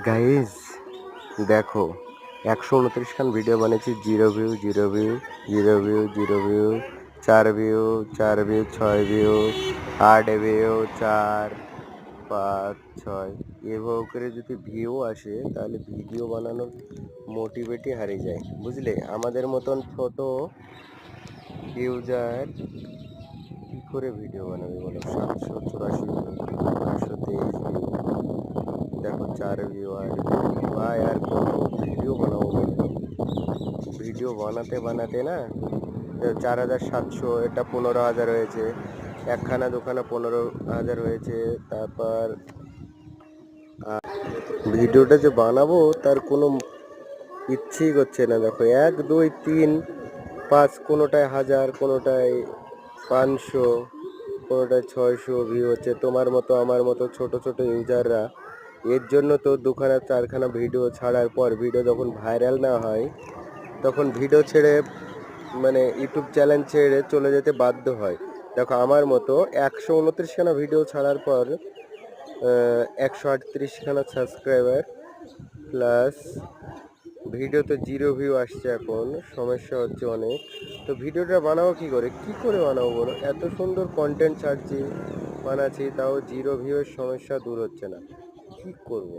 Guys দেখো 129 খান video বানিয়েছি, zero view zero view zero view zero view, 4 view 4 view, 6 view 8 view, 4 5 6 এভাবে করে যদি ভিউ আসে তাহলে ভিডিও বানানোর মোটিভেটই হারিয়ে যায়, বুঝলে? আমাদের মতন ছোট ইউজার কি করে ভিডিও বানাবে বলো? 784 ভিউ, 523 ভিউ, দেখো 4 ভিউ, 8 ভিউ। ভাই আর কত ভিডিও বানাবো বলো? ভিডিও বানাতে বানাতে না 4700, এটা 15,000 হয়েছে, একখানা দুখানা 15,000 হয়েছে। তারপর ভিডিওটা যে বানাবো তার কোনো ইচ্ছেই করছে না। দেখো 1 2 3 5, কোনোটায় 1000, কোনোটায় 500, কোনোটায় 600 ভিউ হচ্ছে। তোমার মতো আমার মতো ছোট ছোট ইউজাররা এর জন্য তো 2খানা 4খানা ভিডিও ছাড়ার পর ভিডিও যখন ভাইরাল না হয় তখন ভিডিও ছেড়ে মানে ইউটিউব চ্যানেল ছেড়ে চলে যেতে বাধ্য হয়। দেখো আমার মতো 129খানা ভিডিও ছাড়ার পর 138খানা সাবস্ক্রাইবার প্লাস ভিডিওতে জিরো ভিউ আসছে। এখন সমস্যা হচ্ছে অনেক। তো ভিডিওটা বানাবো কি করে বানাবো বলো? এত সুন্দর কন্টেন্ট ছাড়ছি বানাচ্ছি, তাও জিরো ভিউয়ের সমস্যা দূর হচ্ছে না, কি করব?